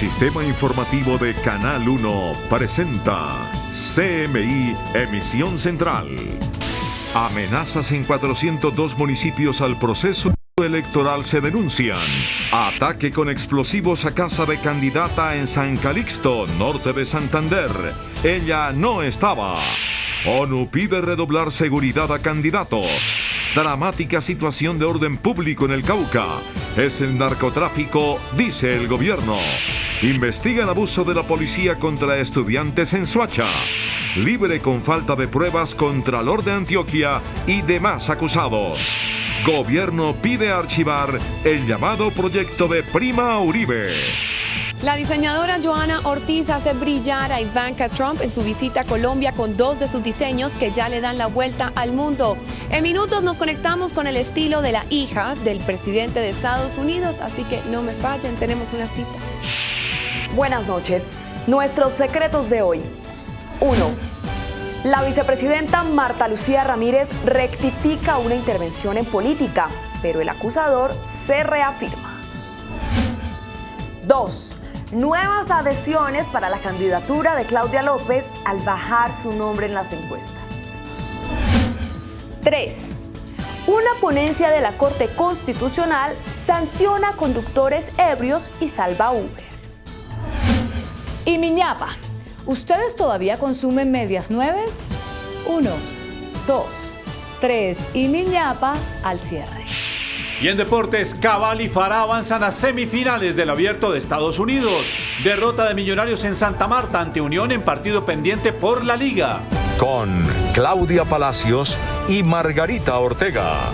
Sistema Informativo de Canal 1 presenta CMI Emisión Central. Amenazas en 402 municipios al proceso electoral se denuncian. Ataque con explosivos a casa de candidata en San Calixto, norte de Santander. Ella no estaba. ONU pide redoblar seguridad a candidatos. Dramática situación de orden público en el Cauca. Es el narcotráfico, dice el gobierno. Investigan abuso de la policía contra estudiantes en Soacha. Libre con falta de pruebas Contralor de Antioquia y demás acusados. Gobierno pide archivar el llamado proyecto de Prima Uribe. La diseñadora Johanna Ortiz hace brillar a Ivanka Trump en su visita a Colombia con 2 de sus diseños que ya le dan la vuelta al mundo. En minutos nos conectamos con el estilo de la hija del presidente de Estados Unidos, así que no me fallen, tenemos una cita. Buenas noches. Nuestros secretos de hoy. 1. La vicepresidenta Marta Lucía Ramírez rectifica una intervención en política, pero el acusador se reafirma. 2. Nuevas adhesiones para la candidatura de Claudia López al bajar su nombre en las encuestas. 3. Una ponencia de la Corte Constitucional sanciona conductores ebrios y salva Uber. Y Miñapa, ¿ustedes todavía consumen medias nueves? 1, 2, 3 y Miñapa al cierre. Y en deportes, Cabal y Farah avanzan a semifinales del Abierto de Estados Unidos. Derrota de Millonarios en Santa Marta ante Unión en partido pendiente por la Liga. Con Claudia Palacios y Margarita Ortega.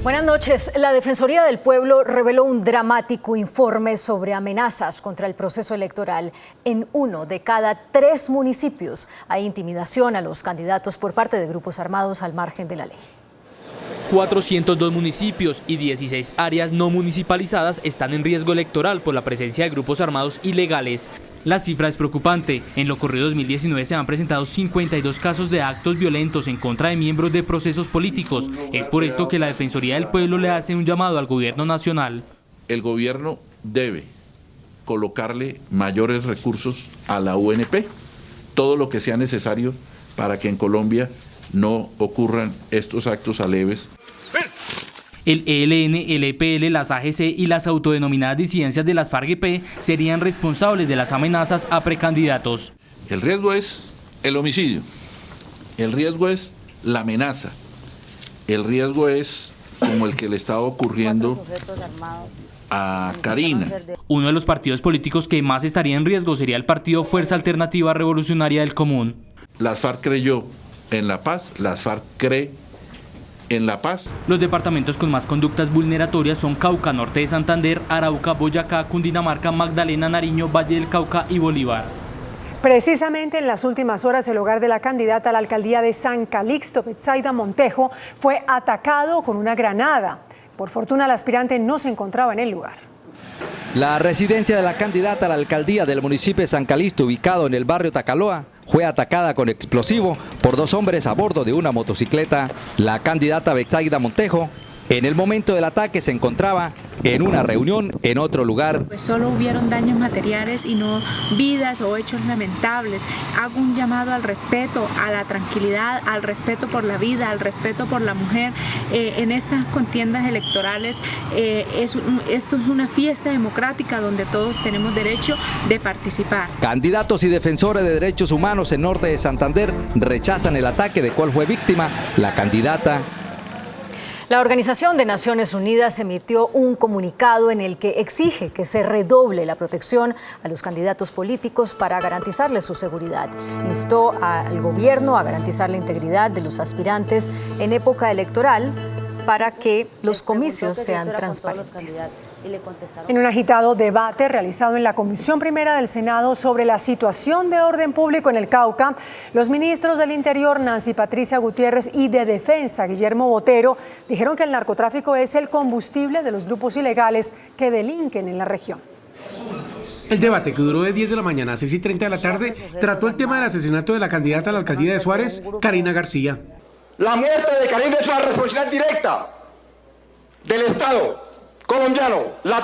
Buenas noches. La Defensoría del Pueblo reveló un dramático informe sobre amenazas contra el proceso electoral. En 1 de cada 3 municipios hay intimidación a los candidatos por parte de grupos armados al margen de la ley. 402 municipios y 16 áreas no municipalizadas están en riesgo electoral por la presencia de grupos armados ilegales. La cifra es preocupante. En lo corrido 2019 se han presentado 52 casos de actos violentos en contra de miembros de procesos políticos. Es por esto que la Defensoría del Pueblo le hace un llamado al gobierno nacional. El gobierno debe colocarle mayores recursos a la UNP, todo lo que sea necesario para que en Colombia no ocurran estos actos aleves. El ELN, el EPL, las AGC y las autodenominadas disidencias de las FARC-EP serían responsables de las amenazas a precandidatos. El riesgo es el homicidio, el riesgo es la amenaza, el riesgo es como el que le estaba ocurriendo a Karina. Uno de los partidos políticos que más estaría en riesgo sería el partido Fuerza Alternativa Revolucionaria del Común. Las FARC creyó en la paz, las FARC cree en la paz. Los departamentos con más conductas vulneratorias son Cauca, norte de Santander, Arauca, Boyacá, Cundinamarca, Magdalena, Nariño, Valle del Cauca y Bolívar. Precisamente en las últimas horas, el hogar de la candidata a la alcaldía de San Calixto, Betsaida Montejo, fue atacado con una granada. Por fortuna, la aspirante no se encontraba en el lugar. La residencia de la candidata a la alcaldía del municipio de San Calixto, ubicado en el barrio Tacaloa, fue atacada con explosivo por 2 hombres a bordo de una motocicleta. La candidata Betsaida Montejo, en el momento del ataque, se encontraba en una reunión en otro lugar. Pues solo hubieron daños materiales y no vidas o hechos lamentables. Hago un llamado al respeto, a la tranquilidad, al respeto por la vida, al respeto por la mujer. En estas contiendas electorales, esto es una fiesta democrática donde todos tenemos derecho de participar. Candidatos y defensores de derechos humanos en norte de Santander rechazan el ataque de cual fue víctima la candidata. La Organización de Naciones Unidas emitió un comunicado en el que exige que se redoble la protección a los candidatos políticos para garantizarles su seguridad. Instó al gobierno a garantizar la integridad de los aspirantes en época electoral para que los comicios sean transparentes. En un agitado debate realizado en la Comisión Primera del Senado sobre la situación de orden público en el Cauca, los ministros del Interior, Nancy Patricia Gutiérrez, y de Defensa, Guillermo Botero, dijeron que el narcotráfico es el combustible de los grupos ilegales que delinquen en la región. El debate, que duró de 10 de la mañana a 6:30 de la tarde, trató el tema del asesinato de la candidata a la alcaldía de Suárez, Karina García. La muerte de Karina es una responsabilidad directa del Estado colombiano. La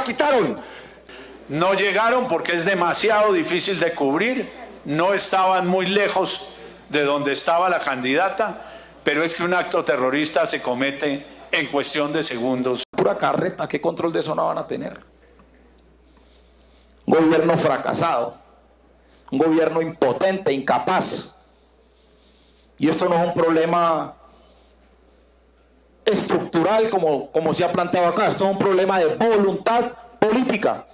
quitaron. No llegaron porque es demasiado difícil de cubrir, no estaban muy lejos de donde estaba la candidata, pero es que un acto terrorista se comete en cuestión de segundos. Pura carreta, ¿qué control de eso no van a tener? Un gobierno fracasado, un gobierno impotente, incapaz. Y esto no es un problema estructural como se ha planteado acá, esto es un problema de voluntad política.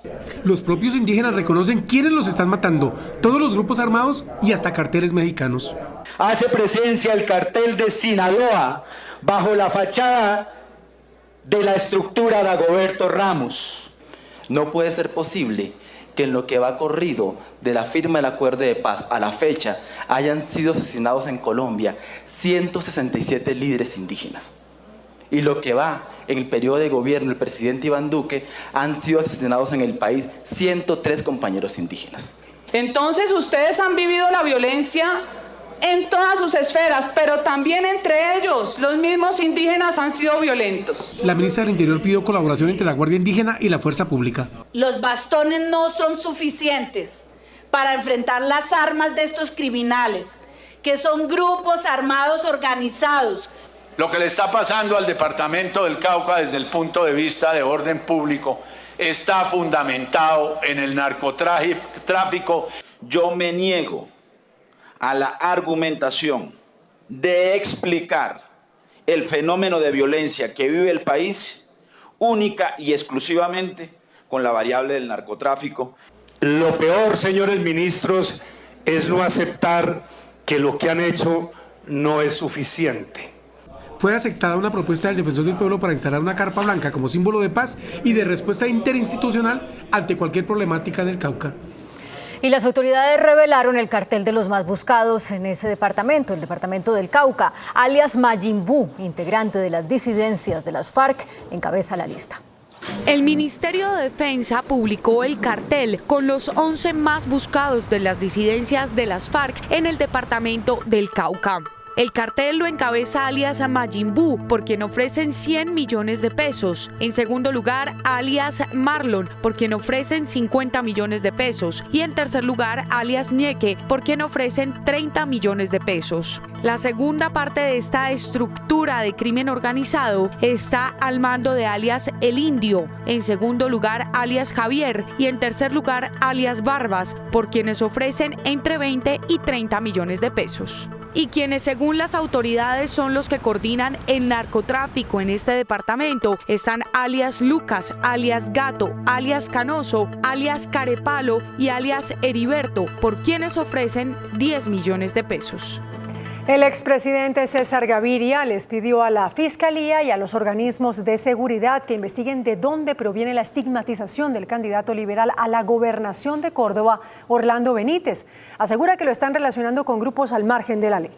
Los propios indígenas reconocen quiénes los están matando, todos los grupos armados y hasta carteles mexicanos. Hace presencia el cartel de Sinaloa bajo la fachada de la estructura de Dagoberto Ramos. No puede ser posible que en lo que va corrido de la firma del acuerdo de paz a la fecha hayan sido asesinados en Colombia 167 líderes indígenas. Y lo que va en el periodo de gobierno del presidente Iván Duque han sido asesinados en el país 103 compañeros indígenas. Entonces ustedes han vivido la violencia en todas sus esferas, pero también entre ellos, los mismos indígenas han sido violentos. La ministra del Interior pidió colaboración entre la Guardia Indígena y la Fuerza Pública. Los bastones no son suficientes para enfrentar las armas de estos criminales, que son grupos armados organizados. Lo que le está pasando al departamento del Cauca desde el punto de vista de orden público está fundamentado en el narcotráfico. Yo me niego a la argumentación de explicar el fenómeno de violencia que vive el país única y exclusivamente con la variable del narcotráfico. Lo peor, señores ministros, es no aceptar que lo que han hecho no es suficiente. Fue aceptada una propuesta del Defensor del Pueblo para instalar una carpa blanca como símbolo de paz y de respuesta interinstitucional ante cualquier problemática del Cauca. Y las autoridades revelaron el cartel de los más buscados en ese departamento, el departamento del Cauca, alias Mayimbu, integrante de las disidencias de las FARC, encabeza la lista. El Ministerio de Defensa publicó el cartel con los 11 más buscados de las disidencias de las FARC en el departamento del Cauca. El cartel lo encabeza alias Mayimbu, por quien ofrecen 100 millones de pesos. En segundo lugar, alias Marlon, por quien ofrecen 50 millones de pesos. Y en tercer lugar, alias Ñeque, por quien ofrecen 30 millones de pesos. La segunda parte de esta estructura de crimen organizado está al mando de alias El Indio. En segundo lugar, alias Javier. Y en tercer lugar, alias Barbas, por quienes ofrecen entre 20 y 30 millones de pesos. Y quienes según las autoridades son los que coordinan el narcotráfico en este departamento están alias Lucas, alias Gato, alias Canoso, alias Carepalo y alias Heriberto, por quienes ofrecen 10 millones de pesos. El expresidente César Gaviria les pidió a la Fiscalía y a los organismos de seguridad que investiguen de dónde proviene la estigmatización del candidato liberal a la gobernación de Córdoba, Orlando Benítez. Asegura que lo están relacionando con grupos al margen de la ley.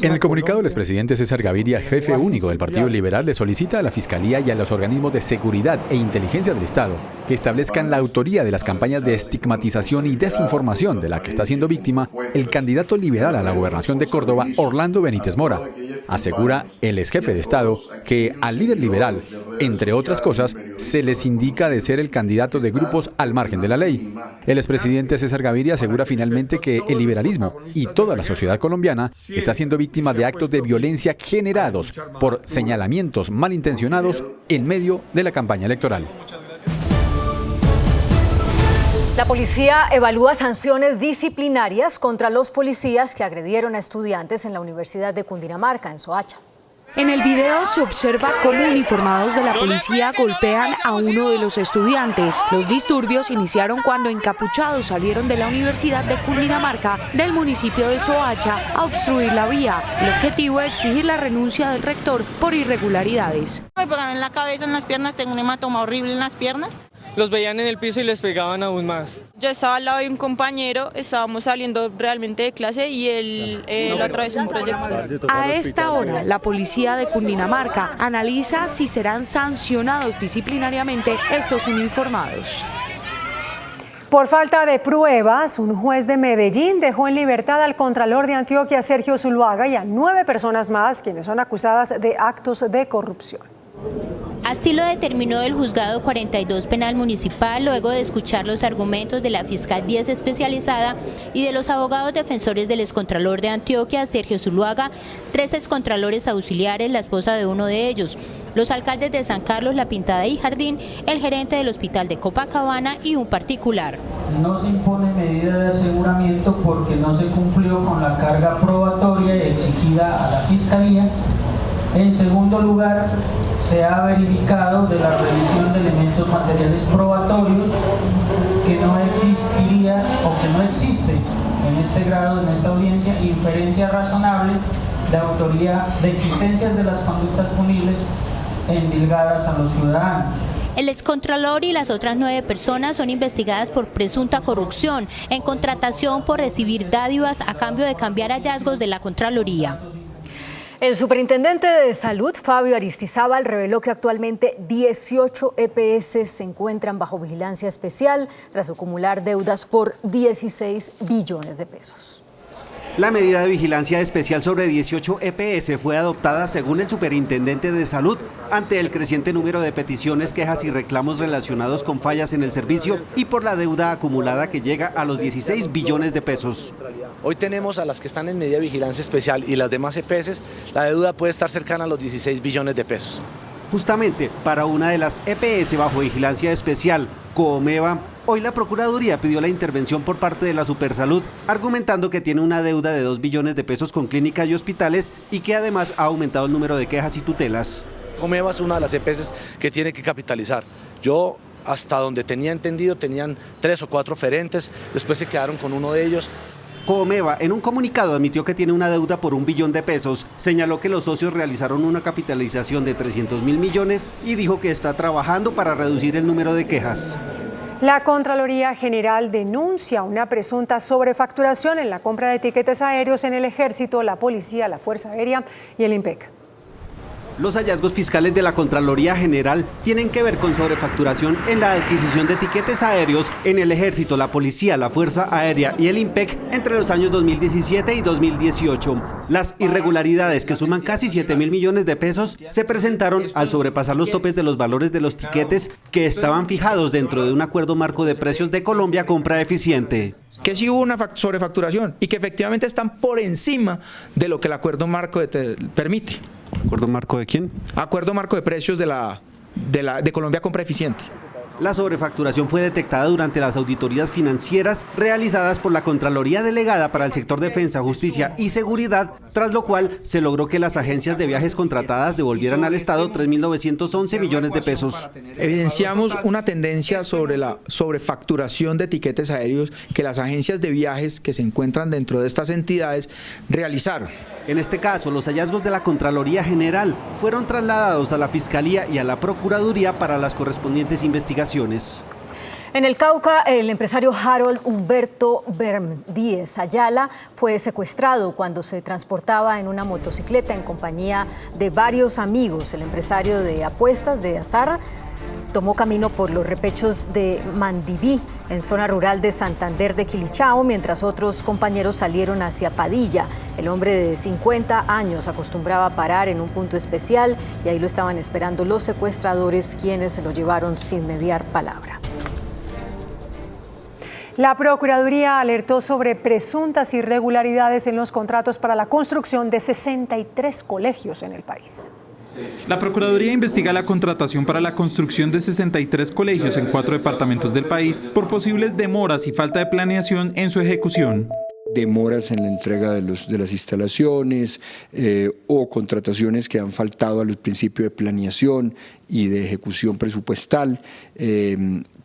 En el comunicado, el expresidente César Gaviria, jefe único del Partido Liberal, le solicita a la Fiscalía y a los organismos de seguridad e inteligencia del Estado que establezcan la autoría de las campañas de estigmatización y desinformación de la que está siendo víctima el candidato liberal a la gobernación de Córdoba, Orlando Benítez Mora. Asegura el exjefe de Estado que al líder liberal, entre otras cosas, se les indica de ser el candidato de grupos al margen de la ley. El expresidente César Gaviria asegura finalmente que el liberalismo y toda la sociedad colombiana está siendo víctima de actos de violencia generados por señalamientos malintencionados en medio de la campaña electoral. La policía evalúa sanciones disciplinarias contra los policías que agredieron a estudiantes en la Universidad de Cundinamarca, en Soacha. En el video se observa cómo uniformados de la policía golpean a uno de los estudiantes. Los disturbios iniciaron cuando encapuchados salieron de la Universidad de Cundinamarca del municipio de Soacha a obstruir la vía. El objetivo es exigir la renuncia del rector por irregularidades. Me pegaron en la cabeza, en las piernas, tengo un hematoma horrible en las piernas. Los veían en el piso y les pegaban aún más. Yo estaba al lado de un compañero, estábamos saliendo realmente de clase y él lo atravesó un proyectil. A esta hora, la policía de Cundinamarca analiza si serán sancionados disciplinariamente estos uniformados. Por falta de pruebas, un juez de Medellín dejó en libertad al contralor de Antioquia, Sergio Zuluaga, y a 9 personas más, quienes son acusadas de actos de corrupción. Así lo determinó el Juzgado 42 Penal Municipal luego de escuchar los argumentos de la Fiscal 10 especializada y de los abogados defensores del excontralor de Antioquia, Sergio Zuluaga, 3 excontralores auxiliares, la esposa de uno de ellos, los alcaldes de San Carlos, La Pintada y Jardín, el gerente del hospital de Copacabana y un particular. No se impone medida de aseguramiento porque no se cumplió con la carga probatoria exigida a la Fiscalía. En segundo lugar, se ha verificado de la revisión de elementos materiales probatorios que no existiría o que no existe en este grado, en esta audiencia, inferencia razonable de autoría de existencias de las conductas punibles endilgadas a los ciudadanos. El excontralor y las otras 9 personas son investigadas por presunta corrupción en contratación por recibir dádivas a cambio de cambiar hallazgos de la Contraloría. El superintendente de Salud, Fabio Aristizábal, reveló que actualmente 18 EPS se encuentran bajo vigilancia especial tras acumular deudas por 16 billones de pesos. La medida de vigilancia especial sobre 18 EPS fue adoptada según el superintendente de Salud ante el creciente número de peticiones, quejas y reclamos relacionados con fallas en el servicio y por la deuda acumulada que llega a los 16 billones de pesos. Hoy tenemos a las que están en medida de vigilancia especial y las demás EPS, la deuda puede estar cercana a los 16 billones de pesos. Justamente para una de las EPS bajo vigilancia especial, Comeva, hoy la Procuraduría pidió la intervención por parte de la Supersalud, argumentando que tiene una deuda de 2 billones de pesos con clínicas y hospitales y que además ha aumentado el número de quejas y tutelas. Comeva es una de las EPS que tiene que capitalizar. Yo, hasta donde tenía entendido, tenían 3 o 4 oferentes, después se quedaron con uno de ellos. Comeva en un comunicado admitió que tiene una deuda por 1 billón de pesos, señaló que los socios realizaron una capitalización de 300.000 millones y dijo que está trabajando para reducir el número de quejas. La Contraloría General denuncia una presunta sobrefacturación en la compra de tiquetes aéreos en el Ejército, la Policía, la Fuerza Aérea y el IMPEC. Los hallazgos fiscales de la Contraloría General tienen que ver con sobrefacturación en la adquisición de tiquetes aéreos en el Ejército, la Policía, la Fuerza Aérea y el IMPEC entre los años 2017 y 2018. Las irregularidades, que suman casi 7.000 millones de pesos, se presentaron al sobrepasar los topes de los valores de los tiquetes que estaban fijados dentro de un acuerdo marco de precios de Colombia Compra Eficiente. Que sí hubo una sobrefacturación y que efectivamente están por encima de lo que el acuerdo marco permite. ¿Acuerdo marco de quién? Acuerdo marco de precios de Colombia Compra Eficiente. La sobrefacturación fue detectada durante las auditorías financieras realizadas por la Contraloría Delegada para el sector Defensa, Justicia y Seguridad, tras lo cual se logró que las agencias de viajes contratadas devolvieran al Estado 3.911 millones de pesos. Evidenciamos una tendencia sobre la sobrefacturación de tiquetes aéreos que las agencias de viajes que se encuentran dentro de estas entidades realizaron. En este caso, los hallazgos de la Contraloría General fueron trasladados a la Fiscalía y a la Procuraduría para las correspondientes investigaciones. En el Cauca, el empresario Harold Humberto Bermúdez Ayala fue secuestrado cuando se transportaba en una motocicleta en compañía de varios amigos. El empresario de apuestas de azar tomó camino por los repechos de Mandiví, en zona rural de Santander de Quilichao, mientras otros compañeros salieron hacia Padilla. El hombre de 50 años acostumbraba a parar en un punto especial y ahí lo estaban esperando los secuestradores, quienes se lo llevaron sin mediar palabra. La Procuraduría alertó sobre presuntas irregularidades en los contratos para la construcción de 63 colegios en el país. La Procuraduría investiga la contratación para la construcción de 63 colegios en 4 departamentos del país por posibles demoras y falta de planeación en su ejecución. Demoras en la entrega de las instalaciones o contrataciones que han faltado a los principios de planeación y de ejecución presupuestal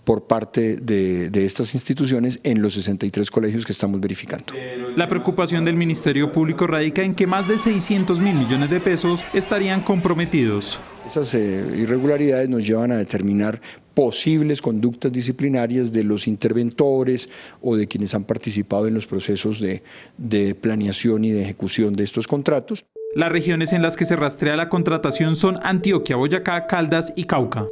por parte de estas instituciones en los 63 colegios que estamos verificando. La preocupación del Ministerio Público radica en que más de 600.000 millones de pesos estarían comprometidos. Esas irregularidades nos llevan a determinar posibles conductas disciplinarias de los interventores o de quienes han participado en los procesos de planeación y de ejecución de estos contratos. Las regiones en las que se rastrea la contratación son Antioquia, Boyacá, Caldas y Cauca.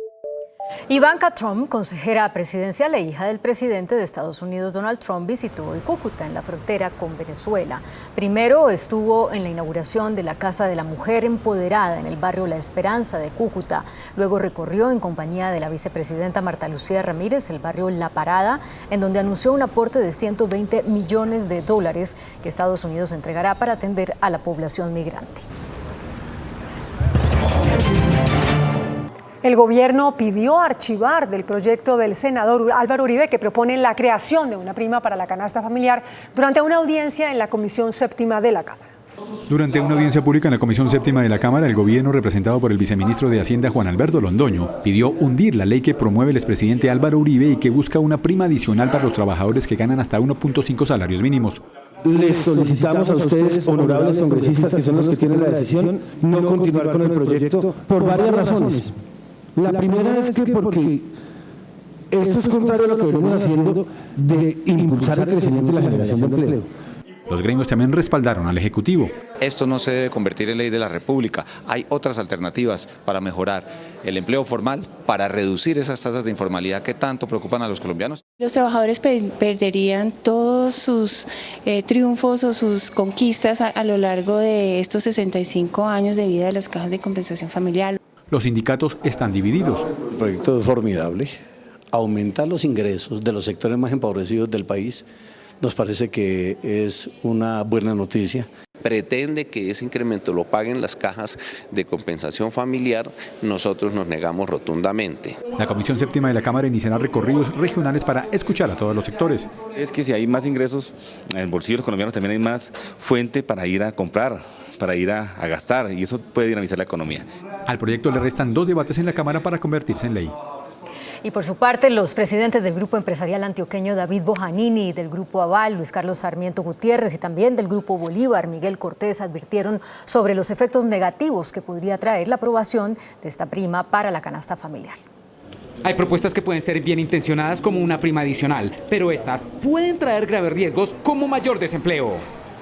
Ivanka Trump, consejera presidencial e hija del presidente de Estados Unidos, Donald Trump, visitó hoy Cúcuta, en la frontera con Venezuela. Primero estuvo en la inauguración de la Casa de la Mujer Empoderada en el barrio La Esperanza de Cúcuta. Luego recorrió en compañía de la vicepresidenta Marta Lucía Ramírez el barrio La Parada, en donde anunció un aporte de $120 millones que Estados Unidos entregará para atender a la población migrante. El gobierno pidió archivar del proyecto del senador Álvaro Uribe que propone la creación de una prima para la canasta familiar durante una audiencia en la Comisión Séptima de la Cámara. Durante una audiencia pública en la Comisión Séptima de la Cámara, el gobierno, representado por el viceministro de Hacienda Juan Alberto Londoño, pidió hundir la ley que promueve el expresidente Álvaro Uribe y que busca una prima adicional para los trabajadores que ganan hasta 1.5 salarios mínimos. Les solicitamos a ustedes, honorables congresistas, que son los que tienen la decisión, no continuar con el proyecto por varias razones. La primera es que porque esto es contrario a lo que venimos haciendo de impulsar el crecimiento y la generación de empleo. Los gremios también respaldaron al Ejecutivo. Esto no se debe convertir en ley de la República. Hay otras alternativas para mejorar el empleo formal, para reducir esas tasas de informalidad que tanto preocupan a los colombianos. Los trabajadores perderían todos sus triunfos o sus conquistas a lo largo de estos 65 años de vida de las cajas de compensación familiar. Los sindicatos están divididos. El proyecto es formidable. Aumentar los ingresos de los sectores más empobrecidos del país nos parece que es una buena noticia. Pretende que ese incremento lo paguen las cajas de compensación familiar, nosotros nos negamos rotundamente. La Comisión Séptima de la Cámara iniciará recorridos regionales para escuchar a todos los sectores. Es que si hay más ingresos en el bolsillo de los colombianos, también hay más fuente para ir a comprar, para ir a gastar, y eso puede dinamizar la economía. Al proyecto le restan 2 debates en la Cámara para convertirse en ley. Y por su parte, los presidentes del Grupo Empresarial Antioqueño David Bojanini, del Grupo Aval Luis Carlos Sarmiento Gutiérrez y también del Grupo Bolívar Miguel Cortés advirtieron sobre los efectos negativos que podría traer la aprobación de esta prima para la canasta familiar. Hay propuestas que pueden ser bien intencionadas como una prima adicional, pero estas pueden traer graves riesgos como mayor desempleo.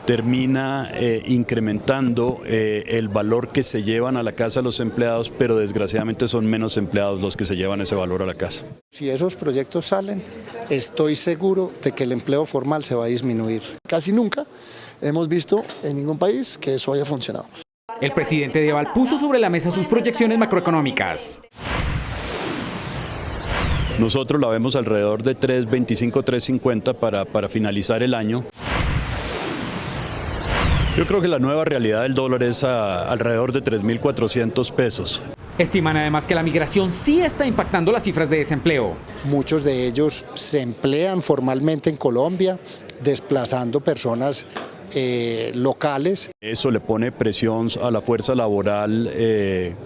Termina incrementando el valor que se llevan a la casa los empleados, pero desgraciadamente son menos empleados los que se llevan ese valor a la casa. Si esos proyectos salen, estoy seguro de que el empleo formal se va a disminuir. Casi nunca hemos visto en ningún país que eso haya funcionado. El presidente de Aval puso sobre la mesa sus proyecciones macroeconómicas. Nosotros la vemos alrededor de 3.25, 3.50 para finalizar el año. Yo creo que la nueva realidad del dólar es alrededor de 3.400 pesos. Estiman además que la migración sí está impactando las cifras de desempleo. Muchos de ellos se emplean formalmente en Colombia, desplazando personas locales. Eso le pone presión a la fuerza laboral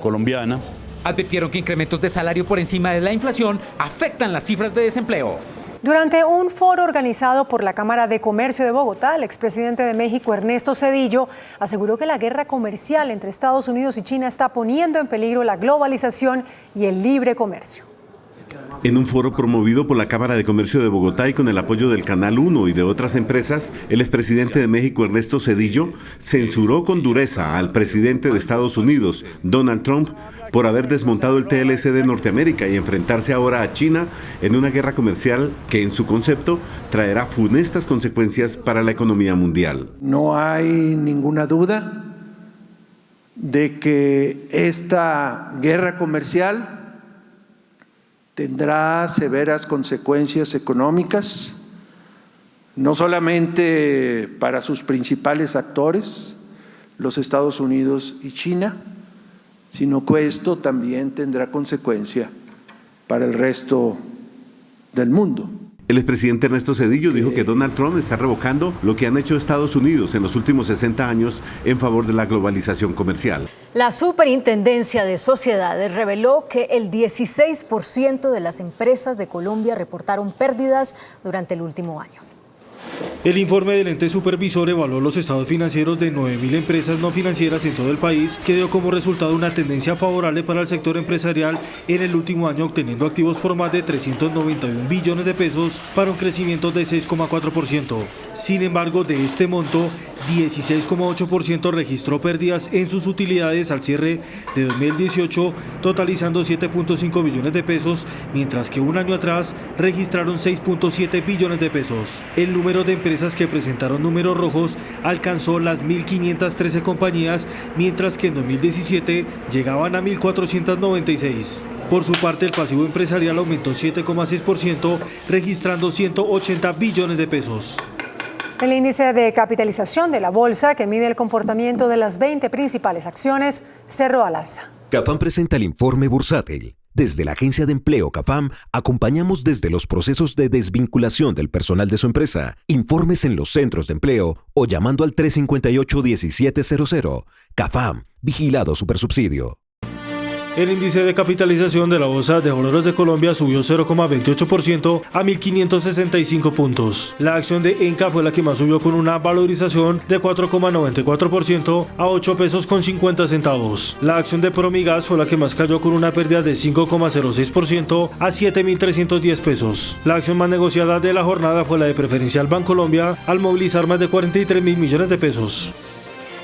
colombiana. Advirtieron que incrementos de salario por encima de la inflación afectan las cifras de desempleo. Durante un foro organizado por la Cámara de Comercio de Bogotá, el expresidente de México, Ernesto Zedillo, aseguró que la guerra comercial entre Estados Unidos y China está poniendo en peligro la globalización y el libre comercio. En un foro promovido por la Cámara de Comercio de Bogotá y con el apoyo del Canal 1 y de otras empresas, el expresidente de México, Ernesto Zedillo, censuró con dureza al presidente de Estados Unidos, Donald Trump, por haber desmontado el TLC de Norteamérica y enfrentarse ahora a China en una guerra comercial que, en su concepto, traerá funestas consecuencias para la economía mundial. No hay ninguna duda de que esta guerra comercial tendrá severas consecuencias económicas, no solamente para sus principales actores, los Estados Unidos y China, sino que esto también tendrá consecuencia para el resto del mundo. El expresidente Ernesto Zedillo dijo que Donald Trump está revocando lo que han hecho Estados Unidos en los últimos 60 años en favor de la globalización comercial. La Superintendencia de Sociedades reveló que el 16% de las empresas de Colombia reportaron pérdidas durante el último año. El informe del ente supervisor evaluó los estados financieros de 9.000 empresas no financieras en todo el país, que dio como resultado una tendencia favorable para el sector empresarial en el último año, obteniendo activos por más de 391 billones de pesos para un crecimiento de 6,4%. Sin embargo, de este monto, 16,8% registró pérdidas en sus utilidades al cierre de 2018, totalizando 7.5 billones de pesos, mientras que un año atrás registraron 6.7 billones de pesos. El número de empresas que presentaron números rojos alcanzó las 1.513 compañías, mientras que en 2017 llegaban a 1.496. Por su parte, el pasivo empresarial aumentó 7,6%, registrando 180 billones de pesos. El índice de capitalización de la bolsa, que mide el comportamiento de las 20 principales acciones, cerró al alza. CAFAM presenta el informe bursátil. Desde la Agencia de Empleo CAFAM, acompañamos desde los procesos de desvinculación del personal de su empresa. Informes en los centros de empleo o llamando al 358-1700. CAFAM, vigilado supersubsidio. El índice de capitalización de la Bolsa de Valores de Colombia subió 0,28% a 1.565 puntos. La acción de Enca fue la que más subió con una valorización de 4,94% a 8 pesos con 50 centavos. La acción de Promigas fue la que más cayó con una pérdida de 5,06% a 7.310 pesos. La acción más negociada de la jornada fue la de Preferencial Bancolombia, al movilizar más de 43.000 millones de pesos.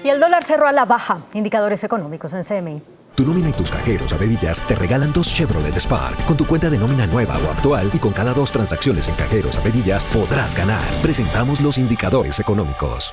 Y el dólar cerró a la baja. Indicadores económicos en CMI. Tu nómina y tus cajeros Avevillas te regalan 2 Chevrolet Spark con tu cuenta de nómina nueva o actual, y con cada 2 transacciones en cajeros Avevillas podrás ganar. Presentamos los indicadores económicos.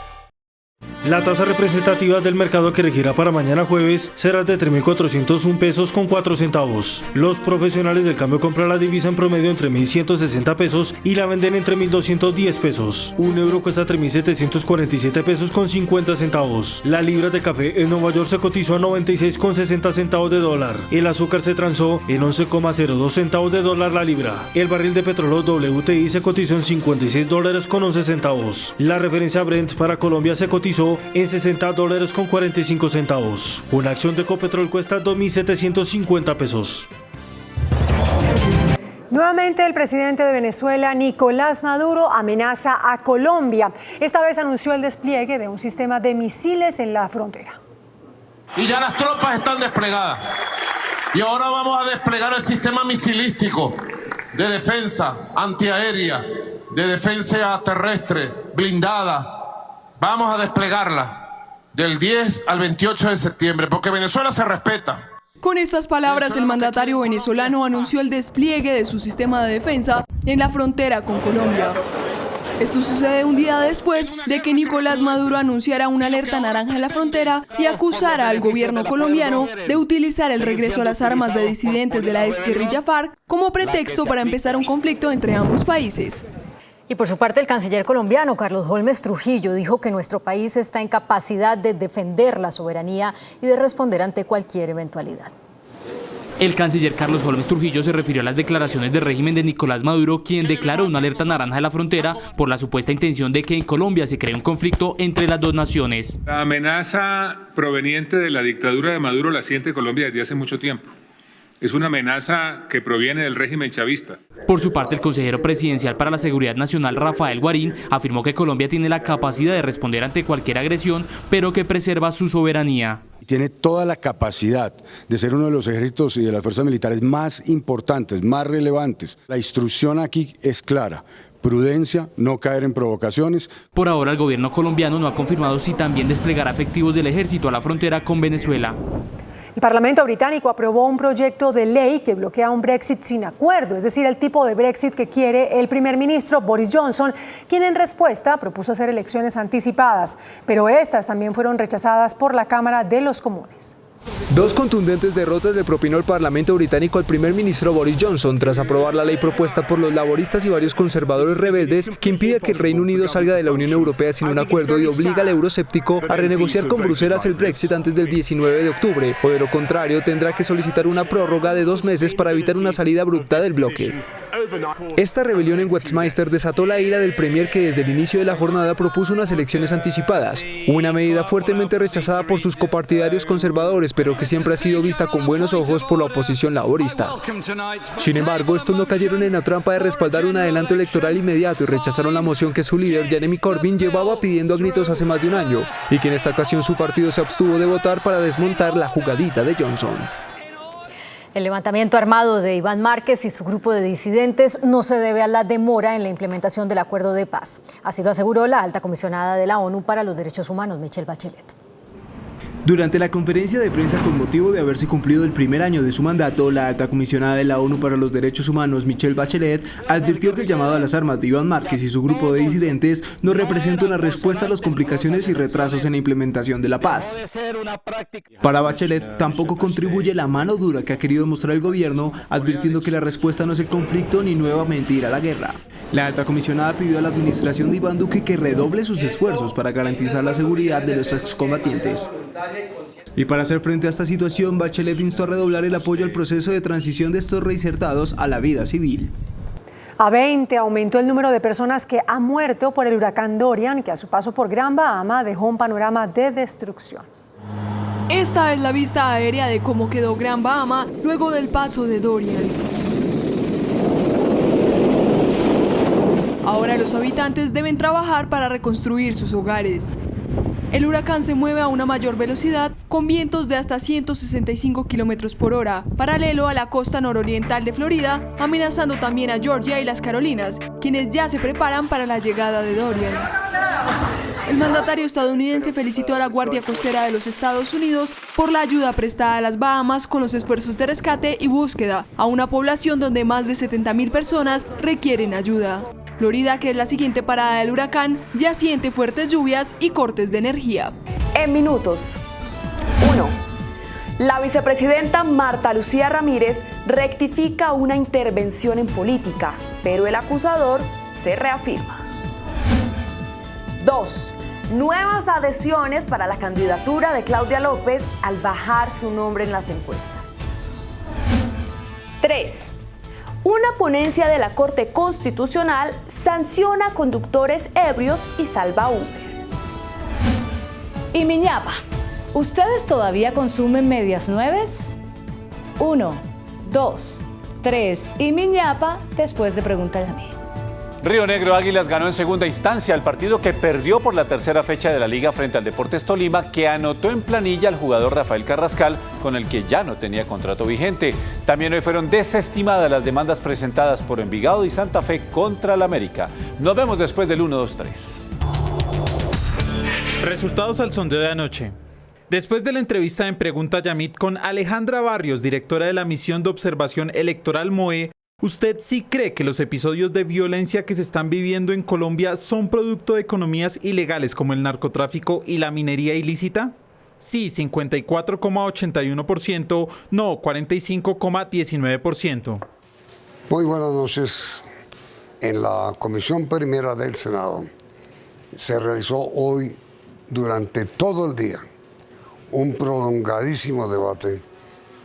La tasa representativa del mercado que regirá para mañana jueves será de 3.401 pesos con 4 centavos. Los profesionales del cambio compran la divisa en promedio entre 1.160 pesos y la venden entre 1.210 pesos. Un euro cuesta 3.747 pesos con 50 centavos. La libra de café en Nueva York se cotizó a 96,60 centavos de dólar. El azúcar se transó en 11,02 centavos de dólar la libra. El barril de petróleo WTI se cotizó en $56 con 11 centavos. La referencia Brent para Colombia se cotizó en $60 con 45 centavos. Una acción de Ecopetrol cuesta 2.750 pesos. Nuevamente el presidente de Venezuela, Nicolás Maduro, amenaza a Colombia. Esta vez anunció el despliegue de un sistema de misiles en la frontera. Y ya las tropas están desplegadas. Y ahora vamos a desplegar el sistema misilístico de defensa antiaérea, de defensa terrestre, blindada. Vamos a desplegarla del 10 al 28 de septiembre, porque Venezuela se respeta. Con estas palabras, el mandatario venezolano anunció el despliegue de su sistema de defensa en la frontera con Colombia. Esto sucede un día después de que Nicolás Maduro anunciara una alerta naranja en la frontera y acusara al gobierno colombiano de utilizar el regreso a las armas de disidentes de la exguerrilla FARC como pretexto para empezar un conflicto entre ambos países. Y por su parte, el canciller colombiano Carlos Holmes Trujillo dijo que nuestro país está en capacidad de defender la soberanía y de responder ante cualquier eventualidad. El canciller Carlos Holmes Trujillo se refirió a las declaraciones del régimen de Nicolás Maduro, quien declaró una alerta naranja en la frontera por la supuesta intención de que en Colombia se cree un conflicto entre las dos naciones. La amenaza proveniente de la dictadura de Maduro la siente Colombia desde hace mucho tiempo. Es una amenaza que proviene del régimen chavista. Por su parte, el consejero presidencial para la Seguridad Nacional, Rafael Guarín, afirmó que Colombia tiene la capacidad de responder ante cualquier agresión, pero que preserva su soberanía. Tiene toda la capacidad de ser uno de los ejércitos y de las fuerzas militares más importantes, más relevantes. La instrucción aquí es clara: prudencia, no caer en provocaciones. Por ahora, el gobierno colombiano no ha confirmado si también desplegará efectivos del ejército a la frontera con Venezuela. El Parlamento británico aprobó un proyecto de ley que bloquea un Brexit sin acuerdo, es decir, el tipo de Brexit que quiere el primer ministro Boris Johnson, quien en respuesta propuso hacer elecciones anticipadas, pero estas también fueron rechazadas por la Cámara de los Comunes. 2 contundentes derrotas le propinó el Parlamento británico al primer ministro Boris Johnson tras aprobar la ley propuesta por los laboristas y varios conservadores rebeldes que impide que el Reino Unido salga de la Unión Europea sin un acuerdo y obliga al euroscéptico a renegociar con Bruselas el Brexit antes del 19 de octubre, o de lo contrario tendrá que solicitar una prórroga de 2 meses para evitar una salida abrupta del bloque. Esta rebelión en Westminster desató la ira del premier, que desde el inicio de la jornada propuso unas elecciones anticipadas, una medida fuertemente rechazada por sus copartidarios conservadores, pero que siempre ha sido vista con buenos ojos por la oposición laborista. Sin embargo, estos no cayeron en la trampa de respaldar un adelanto electoral inmediato y rechazaron la moción que su líder, Jeremy Corbyn, llevaba pidiendo a gritos hace más de un año, y que en esta ocasión su partido se abstuvo de votar para desmontar la jugadita de Johnson. El levantamiento armado de Iván Márquez y su grupo de disidentes no se debe a la demora en la implementación del acuerdo de paz. Así lo aseguró la alta comisionada de la ONU para los Derechos Humanos, Michelle Bachelet. Durante la conferencia de prensa con motivo de haberse cumplido el primer año de su mandato, la alta comisionada de la ONU para los Derechos Humanos, Michelle Bachelet, advirtió que el llamado a las armas de Iván Márquez y su grupo de disidentes no representa una respuesta a las complicaciones y retrasos en la implementación de la paz. Para Bachelet, tampoco contribuye la mano dura que ha querido mostrar el gobierno, advirtiendo que la respuesta no es el conflicto ni nuevamente ir a la guerra. La alta comisionada pidió a la administración de Iván Duque que redoble sus esfuerzos para garantizar la seguridad de los excombatientes. Y para hacer frente a esta situación, Bachelet instó a redoblar el apoyo al proceso de transición de estos reinsertados a la vida civil. A 20 aumentó el número de personas que han muerto por el huracán Dorian, que a su paso por Gran Bahama dejó un panorama de destrucción. Esta es la vista aérea de cómo quedó Gran Bahama luego del paso de Dorian. Ahora los habitantes deben trabajar para reconstruir sus hogares. El huracán se mueve a una mayor velocidad con vientos de hasta 165 kilómetros por hora, paralelo a la costa nororiental de Florida, amenazando también a Georgia y las Carolinas, quienes ya se preparan para la llegada de Dorian. El mandatario estadounidense felicitó a la Guardia Costera de los Estados Unidos por la ayuda prestada a las Bahamas con los esfuerzos de rescate y búsqueda a una población donde más de 70.000 personas requieren ayuda. Florida, que es la siguiente parada del huracán, ya siente fuertes lluvias y cortes de energía. En minutos. 1. La vicepresidenta Marta Lucía Ramírez rectifica una intervención en política, pero el acusador se reafirma. 2. Nuevas adhesiones para la candidatura de Claudia López al bajar su nombre en las encuestas. 3. Una ponencia de la Corte Constitucional sanciona conductores ebrios y salva Uber. Y Miñapa, ¿ustedes todavía consumen medias nueves? 1, 2, 3 y Miñapa después de Pregúntale a mí. Río Negro Águilas ganó en segunda instancia el partido que perdió por la tercera fecha de la liga frente al Deportes Tolima, que anotó en planilla al jugador Rafael Carrascal, con el que ya no tenía contrato vigente. También hoy fueron desestimadas las demandas presentadas por Envigado y Santa Fe contra el América. Nos vemos después del 1, 2, 3. Resultados al sondeo de anoche. Después de la entrevista en Pregunta Yamit con Alejandra Barrios, directora de la Misión de Observación Electoral MOE, ¿usted sí cree que los episodios de violencia que se están viviendo en Colombia son producto de economías ilegales como el narcotráfico y la minería ilícita? Sí, 54,81%, no, 45,19%. Muy buenas noches. En la Comisión Primera del Senado se realizó hoy, durante todo el día, un prolongadísimo debate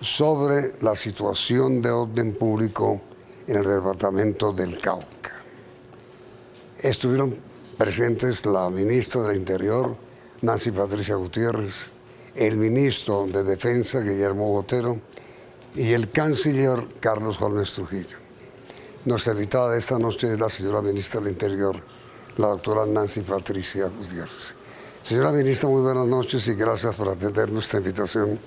sobre la situación de orden público en el departamento del Cauca. Estuvieron presentes la ministra del Interior, Nancy Patricia Gutiérrez, el ministro de Defensa, Guillermo Botero, y el canciller Carlos Holmes Trujillo. Nuestra invitada de esta noche es la señora ministra del Interior, la doctora Nancy Patricia Gutiérrez. Señora ministra, muy buenas noches y gracias por atender nuestra invitación.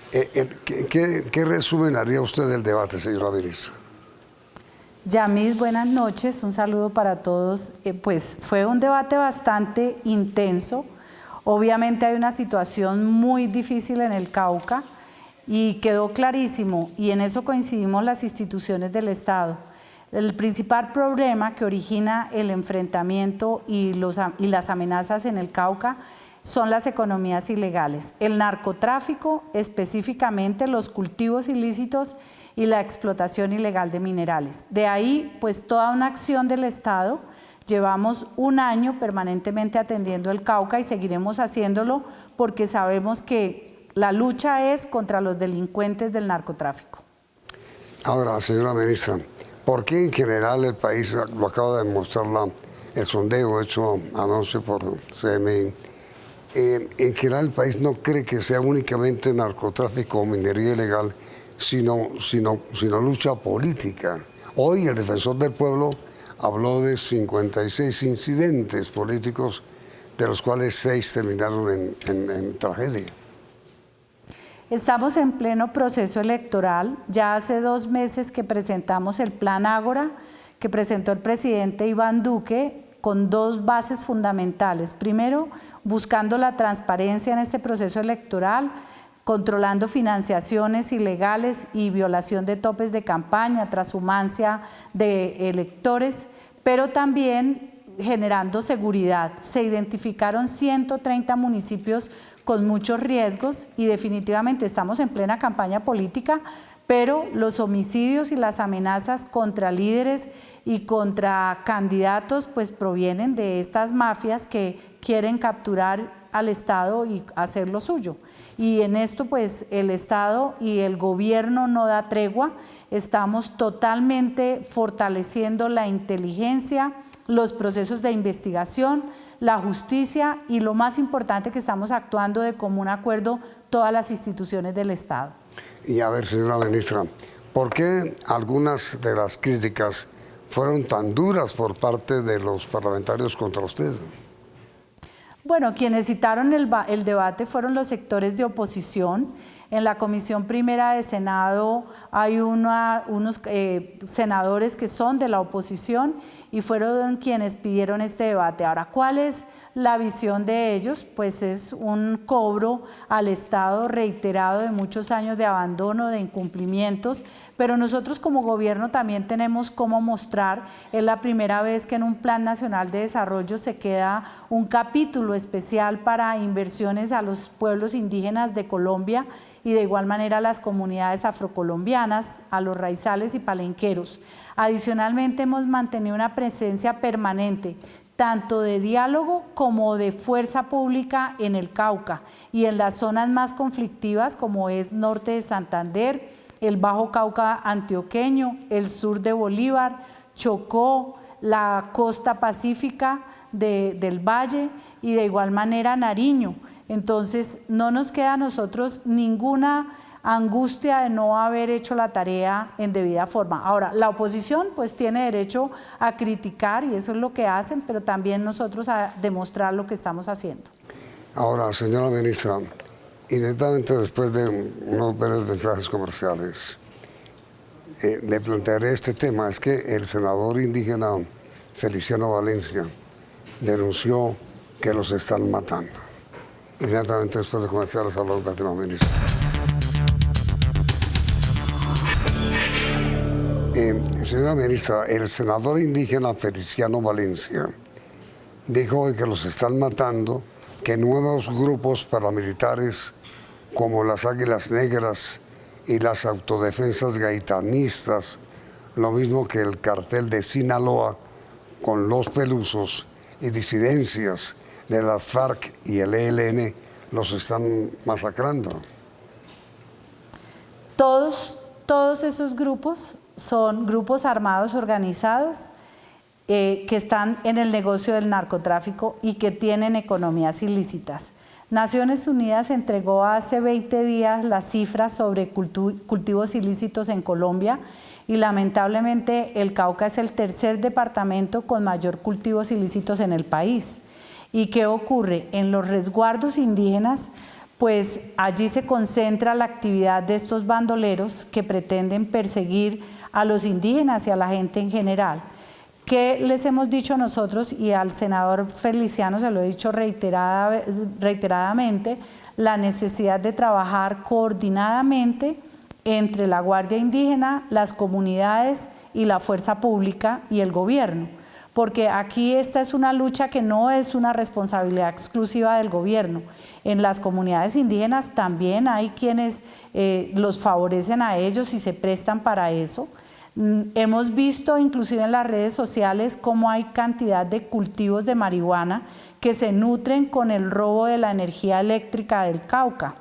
¿Qué resumen haría usted del debate, señora ministra? Yamit, buenas noches, un saludo para todos. Pues fue un debate bastante intenso. Obviamente hay una situación muy difícil en el Cauca y quedó clarísimo, y en eso coincidimos las instituciones del Estado. El principal problema que origina el enfrentamiento y las amenazas en el Cauca son las economías ilegales, el narcotráfico, específicamente los cultivos ilícitos y la explotación ilegal de minerales. De ahí, pues, toda una acción del Estado. Llevamos un año permanentemente atendiendo el Cauca y seguiremos haciéndolo porque sabemos que la lucha es contra los delincuentes del narcotráfico. Ahora, señora ministra, ¿por qué en general el país, lo acaba de demostrar el sondeo hecho anoche por CMI, en general el país no cree que sea únicamente narcotráfico o minería ilegal, sino lucha política? Hoy el defensor del pueblo habló de 56 incidentes políticos, de los cuales 6 terminaron en tragedia. Estamos en pleno proceso electoral. Ya hace 2 meses que presentamos el Plan Ágora, que presentó el presidente Iván Duque, con 2 bases fundamentales. Primero, buscando la transparencia en este proceso electoral, controlando financiaciones ilegales y violación de topes de campaña, transhumancia de electores, pero también generando seguridad. Se identificaron 130 municipios con muchos riesgos y definitivamente estamos en plena campaña política, pero los homicidios y las amenazas contra líderes y contra candidatos pues provienen de estas mafias que quieren capturar al Estado y hacer lo suyo. Y en esto pues el Estado y el gobierno no da tregua. Estamos totalmente fortaleciendo la inteligencia, los procesos de investigación, la justicia y lo más importante, que estamos actuando de común acuerdo todas las instituciones del Estado. Y a ver, señora ministra, ¿por qué algunas de las críticas fueron tan duras por parte de los parlamentarios contra usted? Bueno, quienes citaron el debate fueron los sectores de oposición. En la Comisión Primera de Senado hay unos senadores que son de la oposición y fueron quienes pidieron este debate. Ahora, ¿cuál es la visión de ellos? Pues es un cobro al Estado reiterado de muchos años de abandono, de incumplimientos, pero nosotros como gobierno también tenemos cómo mostrar. Es la primera vez que en un Plan Nacional de Desarrollo se queda un capítulo especial para inversiones a los pueblos indígenas de Colombia y de igual manera a las comunidades afrocolombianas, a los raizales y palenqueros. Adicionalmente hemos mantenido una presencia permanente, tanto de diálogo como de fuerza pública en el Cauca y en las zonas más conflictivas como es norte de Santander, el Bajo Cauca antioqueño, el sur de Bolívar, Chocó, la costa pacífica del Valle y de igual manera Nariño. Entonces no nos queda a nosotros ninguna angustia de no haber hecho la tarea en debida forma. Ahora, la oposición pues tiene derecho a criticar y eso es lo que hacen, pero también nosotros a demostrar lo que estamos haciendo. Ahora, señora ministra, inmediatamente después de unos breves mensajes comerciales, le plantearé este tema. Es que el senador indígena Feliciano Valencia denunció que los están matando. Inmediatamente después de comerciales hablamos del tema, ministro. Señora ministra, el senador indígena Feliciano Valencia dijo hoy que los están matando, que nuevos grupos paramilitares como las Águilas Negras y las autodefensas gaitanistas, lo mismo que el cartel de Sinaloa con los Pelusos y disidencias de las FARC y el ELN, los están masacrando. Todos esos grupos son grupos armados organizados que están en el negocio del narcotráfico y que tienen economías ilícitas. Naciones Unidas entregó hace 20 días las cifras sobre cultivos ilícitos en Colombia y lamentablemente el Cauca es el tercer departamento con mayor cultivos ilícitos en el país. ¿Y qué ocurre? En los resguardos indígenas, pues allí se concentra la actividad de estos bandoleros que pretenden perseguir a los indígenas y a la gente en general. ¿Qué les hemos dicho nosotros? Y al senador Feliciano se lo he dicho reiteradamente, la necesidad de trabajar coordinadamente entre la Guardia Indígena, las comunidades y la fuerza pública y el gobierno. Porque aquí esta es una lucha que no es una responsabilidad exclusiva del gobierno. En las comunidades indígenas también hay quienes los favorecen a ellos y se prestan para eso. Hemos visto inclusive en las redes sociales cómo hay cantidad de cultivos de marihuana que se nutren con el robo de la energía eléctrica del Cauca.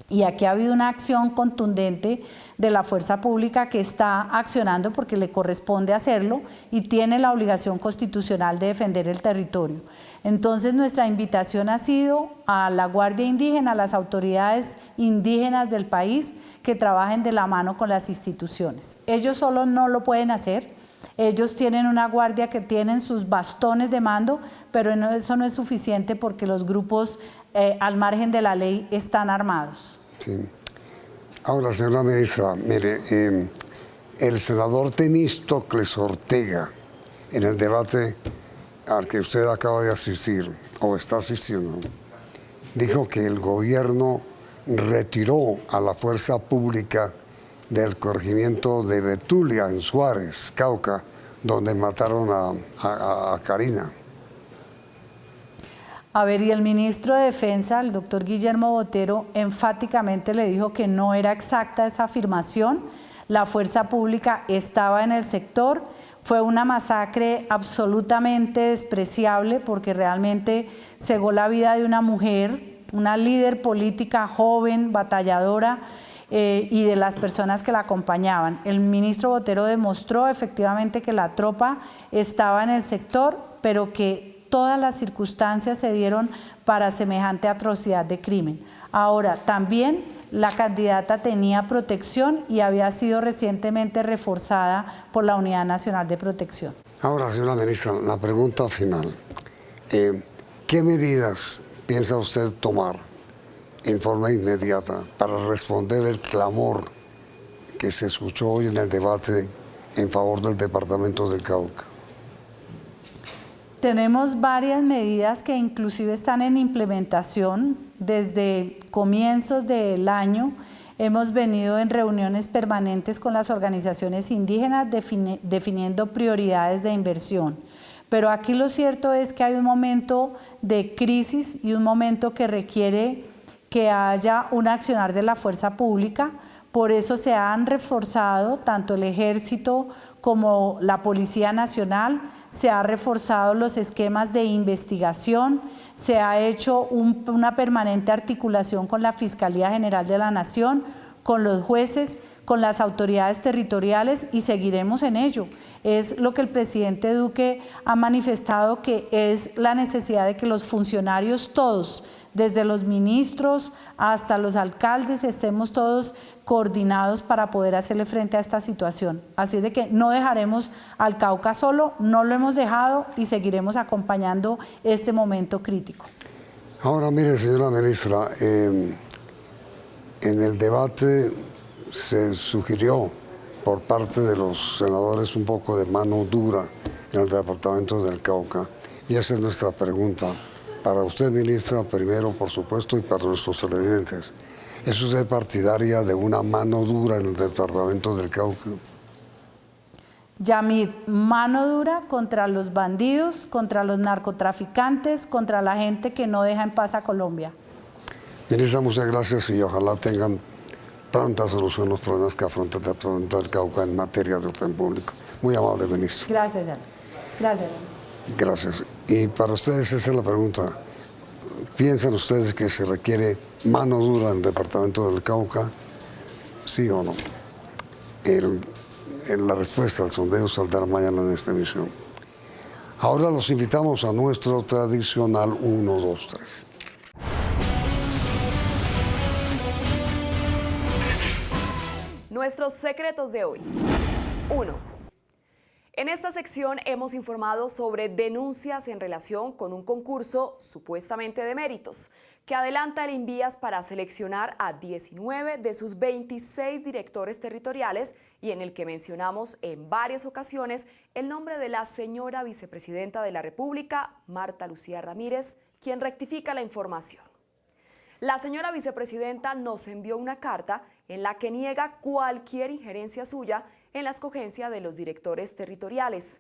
Y aquí ha habido una acción contundente de la fuerza pública que está accionando porque le corresponde hacerlo y tiene la obligación constitucional de defender el territorio. Entonces nuestra invitación ha sido a la Guardia Indígena, a las autoridades indígenas del país que trabajen de la mano con las instituciones. Ellos solos no lo pueden hacer. Ellos tienen una guardia que tienen sus bastones de mando, pero eso no es suficiente porque los grupos al margen de la ley están armados. Sí. Ahora, señora ministra, mire, el senador Temístocles Ortega, en el debate al que usted acaba de asistir, o está asistiendo, dijo que el gobierno retiró a la fuerza pública del corregimiento de Betulia, en Suárez, Cauca, donde mataron a Karina. A ver, y el ministro de Defensa, el doctor Guillermo Botero, enfáticamente le dijo que no era exacta esa afirmación. La fuerza pública estaba en el sector. Fue una masacre absolutamente despreciable porque realmente cegó la vida de una mujer, una líder política joven, batalladora, y de las personas que la acompañaban. El ministro Botero demostró efectivamente que la tropa estaba en el sector, pero que todas las circunstancias se dieron para semejante atrocidad de crimen. Ahora, también la candidata tenía protección y había sido recientemente reforzada por la Unidad Nacional de Protección. Ahora, señora ministra, la pregunta final. ¿Qué medidas piensa usted tomar en forma inmediata para responder el clamor que se escuchó hoy en el debate en favor del departamento del Cauca? Tenemos varias medidas que inclusive están en implementación. Desde comienzos del año hemos venido en reuniones permanentes con las organizaciones indígenas definiendo prioridades de inversión. Pero aquí lo cierto es que hay un momento de crisis y un momento que requiere que haya un accionar de la fuerza pública. Por eso se han reforzado tanto el Ejército como la Policía Nacional, se ha reforzado los esquemas de investigación, se ha hecho una permanente articulación con la Fiscalía General de la Nación, con los jueces, con las autoridades territoriales y seguiremos en ello. Es lo que el presidente Duque ha manifestado, que es la necesidad de que los funcionarios todos, desde los ministros hasta los alcaldes, estemos todos coordinados para poder hacerle frente a esta situación. Así de que no dejaremos al Cauca solo, no lo hemos dejado y seguiremos acompañando este momento crítico. Ahora, mire, señora ministra, en el debate se sugirió por parte de los senadores un poco de mano dura en el departamento del Cauca. Y esa es nuestra pregunta para usted, ministra, primero, por supuesto, y para nuestros televidentes. ¿Es usted partidaria de una mano dura en el departamento del Cauca? Yamid, mano dura contra los bandidos, contra los narcotraficantes, contra la gente que no deja en paz a Colombia. Ministra, muchas gracias y ojalá tengan pronta solución los problemas que afronta el departamento del Cauca en materia de orden público. Muy amable, ministro. Gracias, Yamid. Gracias, Yamid. Gracias. Y para ustedes, esta es la pregunta. ¿Piensan ustedes que se requiere mano dura en el departamento del Cauca? ¿Sí o no? La respuesta al sondeo saldrá mañana en esta emisión. Ahora los invitamos a nuestro tradicional 1, 2, 3. Nuestros secretos de hoy. 1. En esta sección hemos informado sobre denuncias en relación con un concurso supuestamente de méritos que adelanta el Invías para seleccionar a 19 de sus 26 directores territoriales y en el que mencionamos en varias ocasiones el nombre de la señora vicepresidenta de la República, Marta Lucía Ramírez, quien rectifica la información. La señora vicepresidenta nos envió una carta en la que niega cualquier injerencia suya en la escogencia de los directores territoriales.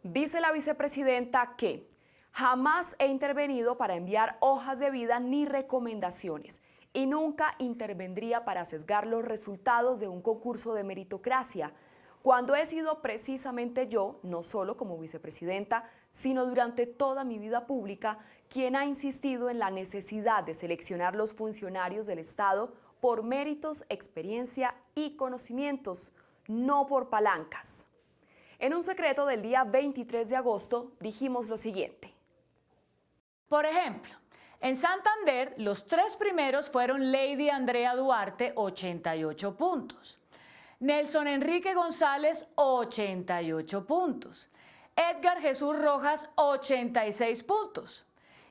Dice la vicepresidenta que jamás he intervenido para enviar hojas de vida ni recomendaciones y nunca intervendría para sesgar los resultados de un concurso de meritocracia, cuando he sido precisamente yo, no solo como vicepresidenta, sino durante toda mi vida pública, quien ha insistido en la necesidad de seleccionar los funcionarios del Estado por méritos, experiencia y conocimientos, no por palancas. En un secreto del día 23 de agosto dijimos lo siguiente. Por ejemplo, en Santander los 3 primeros fueron Lady Andrea Duarte, 88 puntos. Nelson Enrique González, 88 puntos. Edgar Jesús Rojas, 86 puntos.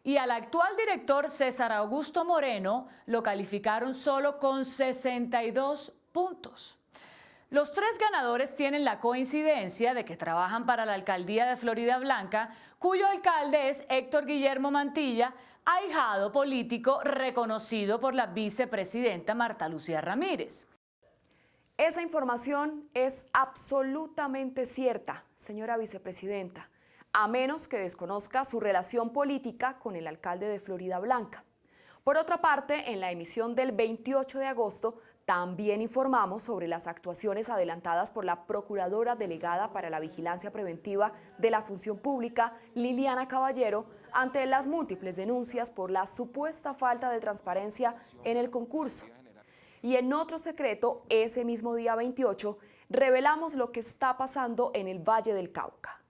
y al actual director César Augusto Moreno lo calificaron solo con 62 puntos. Los tres ganadores tienen la coincidencia de que trabajan para la alcaldía de Floridablanca, cuyo alcalde es Héctor Guillermo Mantilla, ahijado político reconocido por la vicepresidenta Marta Lucía Ramírez. Esa información es absolutamente cierta, señora vicepresidenta, a menos que desconozca su relación política con el alcalde de Floridablanca. Por otra parte, en la emisión del 28 de agosto, también informamos sobre las actuaciones adelantadas por la Procuradora Delegada para la Vigilancia Preventiva de la Función Pública, Liliana Caballero, ante las múltiples denuncias por la supuesta falta de transparencia en el concurso. Y en otro secreto, ese mismo día 28, revelamos lo que está pasando en el Valle del Cauca.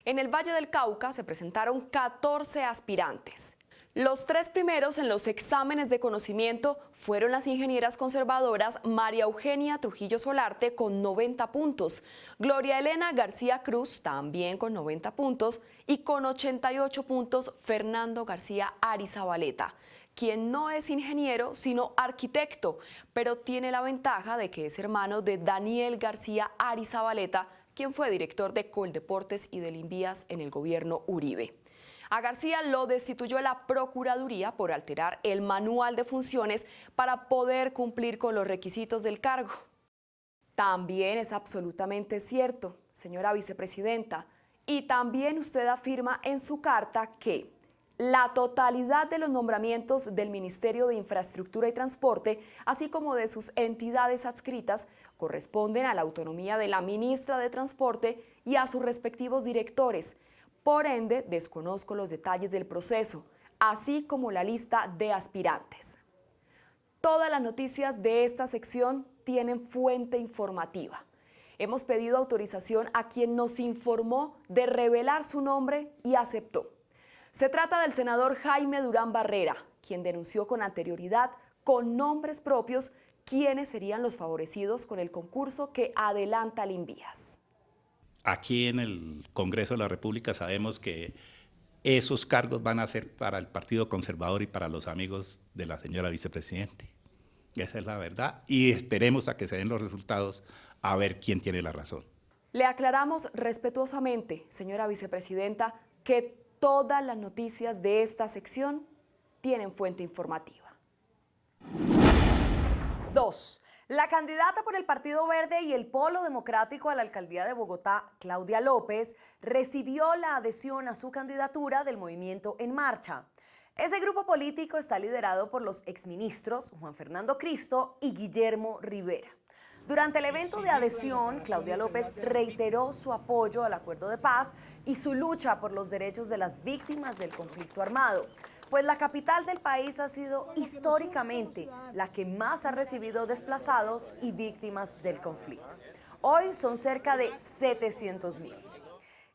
En el Valle del Cauca se presentaron 14 aspirantes. Los tres primeros en los exámenes de conocimiento fueron las ingenieras conservadoras María Eugenia Trujillo Solarte con 90 puntos, Gloria Elena García Cruz también con 90 puntos y con 88 puntos Fernando García Arizabaleta, quien no es ingeniero sino arquitecto, pero tiene la ventaja de que es hermano de Daniel García Arizabaleta, quien fue director de Coldeportes y del Invías en el gobierno Uribe. A García lo destituyó la Procuraduría por alterar el manual de funciones para poder cumplir con los requisitos del cargo. También es absolutamente cierto, señora vicepresidenta, y también usted afirma en su carta que la totalidad de los nombramientos del Ministerio de Infraestructura y Transporte, así como de sus entidades adscritas, corresponden a la autonomía de la ministra de Transporte y a sus respectivos directores. Por ende, desconozco los detalles del proceso, así como la lista de aspirantes. Todas las noticias de esta sección tienen fuente informativa. Hemos pedido autorización a quien nos informó de revelar su nombre y aceptó. Se trata del senador Jaime Durán Barrera, quien denunció con anterioridad, con nombres propios, quiénes serían los favorecidos con el concurso que adelanta el Invías. Aquí en el Congreso de la República sabemos que esos cargos van a ser para el Partido Conservador y para los amigos de la señora vicepresidenta. Esa es la verdad y esperemos a que se den los resultados a ver quién tiene la razón. Le aclaramos respetuosamente, señora vicepresidenta, que todas las noticias de esta sección tienen fuente informativa. 2. La candidata por el Partido Verde y el Polo Democrático a la alcaldía de Bogotá, Claudia López, recibió la adhesión a su candidatura del Movimiento en Marcha. Ese grupo político está liderado por los exministros Juan Fernando Cristo y Guillermo Rivera. Durante el evento de adhesión, Claudia López reiteró su apoyo al acuerdo de paz y su lucha por los derechos de las víctimas del conflicto armado, pues la capital del país ha sido históricamente la que más ha recibido desplazados y víctimas del conflicto. Hoy son cerca de 700.000.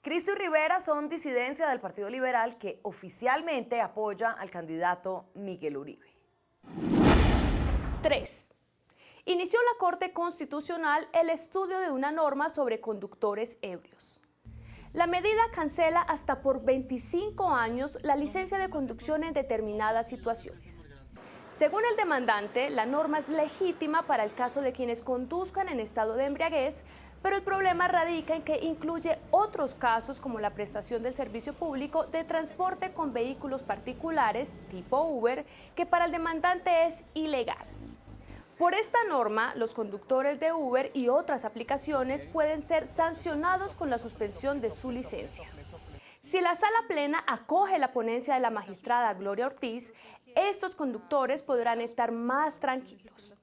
Cristo y Rivera son disidencia del Partido Liberal que oficialmente apoya al candidato Miguel Uribe. 3. Inició la Corte Constitucional el estudio de una norma sobre conductores ebrios. La medida cancela hasta por 25 años la licencia de conducción en determinadas situaciones. Según el demandante, la norma es legítima para el caso de quienes conduzcan en estado de embriaguez, pero el problema radica en que incluye otros casos como la prestación del servicio público de transporte con vehículos particulares tipo Uber, que para el demandante es ilegal. Por esta norma, los conductores de Uber y otras aplicaciones pueden ser sancionados con la suspensión de su licencia. Si la sala plena acoge la ponencia de la magistrada Gloria Ortiz, estos conductores podrán estar más tranquilos.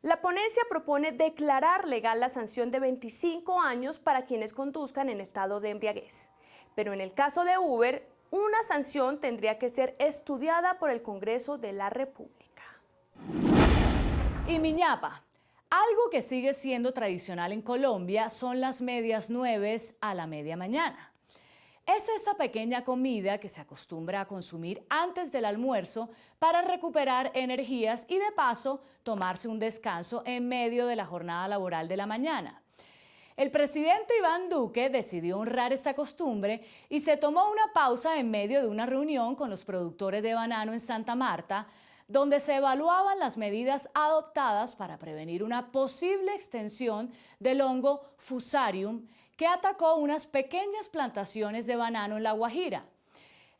La ponencia propone declarar legal la sanción de 25 años para quienes conduzcan en estado de embriaguez. Pero en el caso de Uber, una sanción tendría que ser estudiada por el Congreso de la República. Y Miñapa, algo que sigue siendo tradicional en Colombia son las medias nueves a la media mañana. Es esa pequeña comida que se acostumbra a consumir antes del almuerzo para recuperar energías y de paso tomarse un descanso en medio de la jornada laboral de la mañana. El presidente Iván Duque decidió honrar esta costumbre y se tomó una pausa en medio de una reunión con los productores de banano en Santa Marta, donde se evaluaban las medidas adoptadas para prevenir una posible extensión del hongo Fusarium que atacó unas pequeñas plantaciones de banano en La Guajira.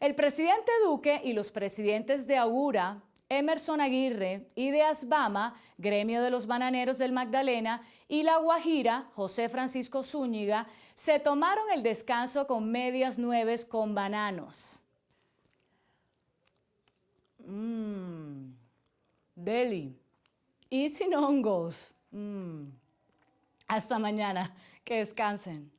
El presidente Duque y los presidentes de Augura, Emerson Aguirre, y de Asbama, gremio de los bananeros del Magdalena, y La Guajira, José Francisco Zúñiga, se tomaron el descanso con medias nueves con bananos. Deli. Y sin hongos. Hasta mañana. Que descansen.